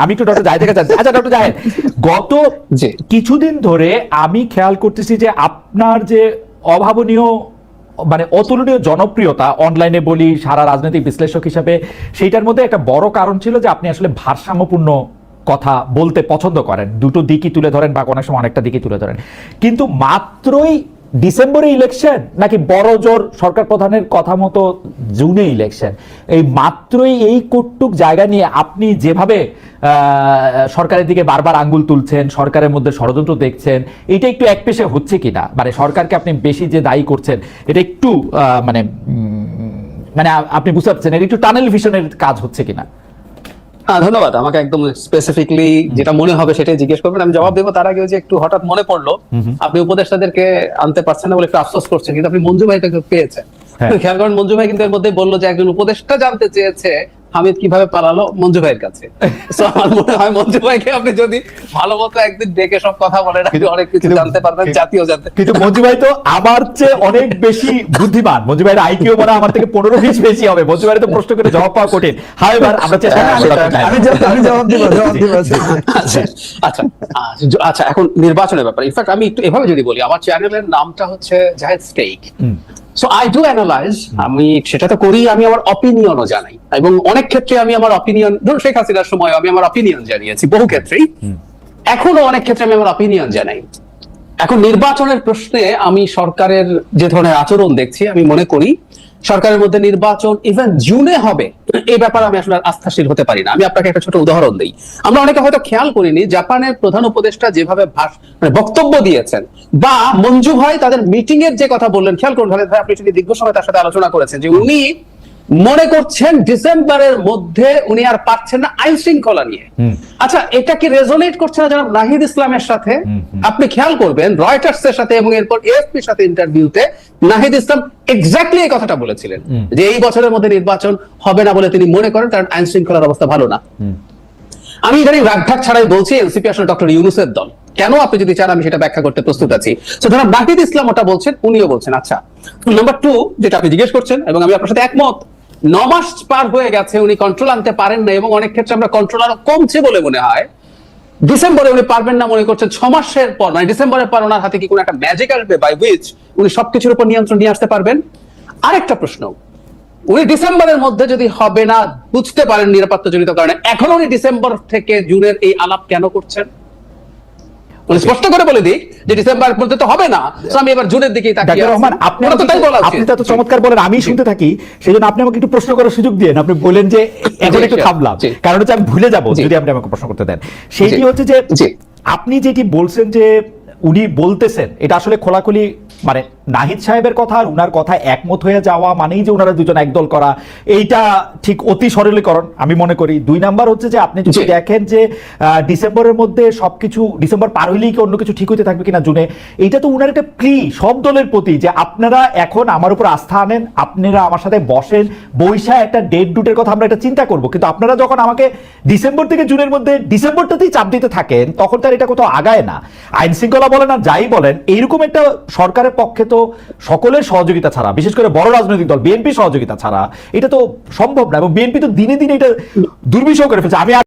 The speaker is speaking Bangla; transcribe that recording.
আমি একটু ডক্টর জাহিদের কাছে আচ্ছা ডক্টর জাহিদ, গত কিছুদিন ধরে আমি খেয়াল করতেছি যে আপনার যে অভাবনীয় মানে অতুলনীয় জনপ্রিয়তা অনলাইনে বলি সারা রাজনৈতিক বিশ্লেষক হিসাবে, সেইটার মধ্যে একটা বড় কারণ ছিল যে আপনি আসলে ভারসাম্যপূর্ণ কথা বলতে পছন্দ করেন, দুটো দিকই তুলে ধরেন বা অনেক সময় অনেকটা দিকই তুলে ধরেন। কিন্তু মাত্রই ডিসেম্বরে ইলেকশন নাকি বড় জোর সরকার প্রধানের কথা মতো জুনে ইলেকশন, এই মাত্রই এই কটুক জায়গা নিয়ে আপনি যেভাবে সরকারের দিকে বারবার আঙ্গুল তুলছেন, সরকারের মধ্যে ষড়যন্ত্র দেখছেন, এটা একটু একপেশে হচ্ছে কিনা? মানে সরকারকে আপনি বেশি যে দায়ী করছেন এটা একটু মানে মানে আপনি বুঝতে পারছেন এটা একটু টানেল ভিশনের কাজ হচ্ছে কিনা? ধন্যবাদ। আমাকে একদম স্পেসিফিকলি যেটা মনে হবে সেটাই জিজ্ঞেস করবেন, আমি জবাব দেবো। তার আগে যে একটু হঠাৎ মনে পড়লো, আপনি উপদেষ্টাদেরকে আনতে পারছেন না বলে একটু আফসোস করছেন, কিন্তু আপনি মঞ্জু ভাইকে পেয়েছেন। খেয়াল করেন, মঞ্জু ভাই কিন্তু এর মধ্যে বললো যে একজন উপদেষ্টা জানতে চেয়েছে হামিদ কিভাবে পালালো মঞ্জু ভাইয়ের কাছে। আমার মনে হয় মঞ্জু ভাইকে আপনি যদি ভালো মতো একদিন ডেকে সব কথা বলেন, অনেক কিছু জানতে পারবেন, জাতীয় জানতে। কিন্তু মঞ্জু ভাই তো আমার চেয়ে অনেক বেশি বুদ্ধিমান, মঞ্জু ভাইয়ের আইকিউ মনে হয় আমার থেকে 15-20 বেশি হবে। মঞ্জু ভাইয়ের তো প্রশ্ন করে জবাব পাওয়া কঠিন। হাওয়েভার আমরা চেষ্টা আমি জবাব দিব। আচ্ছা, এখন নির্বাচনের ব্যাপারে ইনফ্যাক্ট আমি একটু এভাবে যদি বলি, আমার চ্যানেলের নামটা হচ্ছে Zahid stake. So I do analyze, আমি সেটা তো করি, আমি আমার অপিনিয়নও জানাই, এবং অনেক ক্ষেত্রে আমি আমার অপিনিয়ন, ধরুন শেখ হাসিনার সময় আমি আমার অপিনিয়ন জানিয়েছি বহু ক্ষেত্রেই, এখনো অনেক ক্ষেত্রে আমি আমার অপিনিয়ন জানাই। এখন নির্বাচনের প্রশ্নে আমি সরকারের যে ধরনের আচরণ দেখছি, আমি মনে করি সরকারের মধ্যে নির্বাচন ইভেন জুনে হবে এই ব্যাপারে আমি আসলে আস্থাশীল হতে পারি না। আমি আপনাকে একটা ছোট উদাহরণ দিই। আমরা অনেকে হয়তো খেয়াল করিনি, জাপানের প্রধান উপদেষ্টা যেভাবে বক্তব্য দিয়েছেন, বা মঞ্জু ভাই তাদের মিটিং এর যে কথা বললেন, খেয়াল করুন ভাই, আপনি যদি দীর্ঘ সময় তার সাথে আলোচনা করেছেন, যে উনি মনে করছেন ডিসেম্বরের মধ্যে উনি আর পারছেন না আইন শৃঙ্খলা নিয়ে। আচ্ছা, এটা কি রেজোনেট করছে না জনাব নাহিদ ইসলামের সাথে? আপনি খেয়াল করবেন রয়টার্স এর সাথে এবং এরপর এএফপির সাথে ইন্টারভিউতে নাহিদ ইসলাম এক্স্যাক্টলি এই কথাটা বলেছিলেন, যে এই বছরের মধ্যে নির্বাচন হবে না বলে তিনি মনে করেন, কারণ আইন শৃঙ্খলার অবস্থা ভালো না। আমি ইদানিং রাগঢাক ছাড়াই বলছি এনসিপি আসলে ডক্টর ইউনূসের দল। কেন, আপনি যদি চান আমি সেটা ব্যাখ্যা করতে প্রস্তুত আছি। তো জনাব নাহিদ ইসলাম ওটা বলছেন, উনিও বলছেন। আচ্ছা, নাম্বার 2 যেটা আপনি জিজ্ঞেস করছেন, এবং আমি আপনার সাথে একমত, 9 মাস পার হয়ে গেছে, উনি কন্ট্রোল আনতে পারেন না, এবং অনেক ক্ষেত্রে আমরা কন্ট্রোল আরো কমছে বলে মনে হয়। ডিসেম্বরে উনি পারবেন না মনে করছেন, 6 মাসের পর মানে ডিসেম্বরের পর ওনার হাতে কি কোনো একটা ম্যাজিক আসবে বাই হুইচ উনি সবকিছুর উপর নিয়ন্ত্রণ নিয়ে আসতে পারবেন? আরেকটা প্রশ্ন, উনি ডিসেম্বরের মধ্যে যদি হবে না বুঝতে পারেন নিরাপত্তাজনিত কারণে, এখন উনি ডিসেম্বর থেকে জুনের এই আলাপ কেন করছেন? উনি স্পষ্ট করে বলে দিক যে ডিসেম্বরের মধ্যে তো হবে না, আমি এবার জুনের দিকেই তাকিয়ে আছি। রহমান, আপনি তো চমৎকার বলেন, আমি শুনতে থাকি, সেজন্য আপনি আমাকে একটু প্রশ্ন করার সুযোগ দিয়েন। আপনি বলেন যে এখন একটু থামলাম, কারণ হচ্ছে আমি ভুলে যাব যদি আপনি আমাকে প্রশ্ন করতে দেন। সেইটি হচ্ছে যে আপনি যেটি বলছেন যে উনি বলতেছেন, এটা আসলে খোলাখুলি মানে নাহিদ সাহেবের কথা আর উনার কথা একমত হয়ে যাওয়া মানেই যে ওনারা দুজন একদল করা, এইটা ঠিক অতি সরলীকরণ আমি মনে করি। 2 নাম্বার হচ্ছে যে আপনি যদি দেখেন যে ডিসেম্বরের মধ্যে সবকিছু, ডিসেম্বর পার হইলেই কি অন্য কিছু ঠিক হইতে থাকবে কিনা জুনে, এইটা তো উনার একটা প্লি সব দলের প্রতি, যে আপনারা এখন আমার উপর আস্থা আনেন, আপনারা আমার সাথে বসেন, বৈশা একটা ডেট ডুটের কথা আমরা একটা চিন্তা করব। কিন্তু আপনারা যখন আমাকে ডিসেম্বর থেকে জুনের মধ্যে ডিসেম্বরটাতেই চাপ দিতে থাকেন, তখন তার এটা কোথাও আগায় না। আইন শৃঙ্খলা বলেন আর যাই বলেন, এইরকম একটা সরকারের পক্ষে তো সকলের সহযোগিতা ছাড়া, বিশেষ করে বড় রাজনৈতিক দল বিএনপি সহযোগিতা ছাড়া এটা তো সম্ভব না, এবং বিএনপি তো দিনে দিনে এটা দুর্বিষহ করে ফেলছে। আমি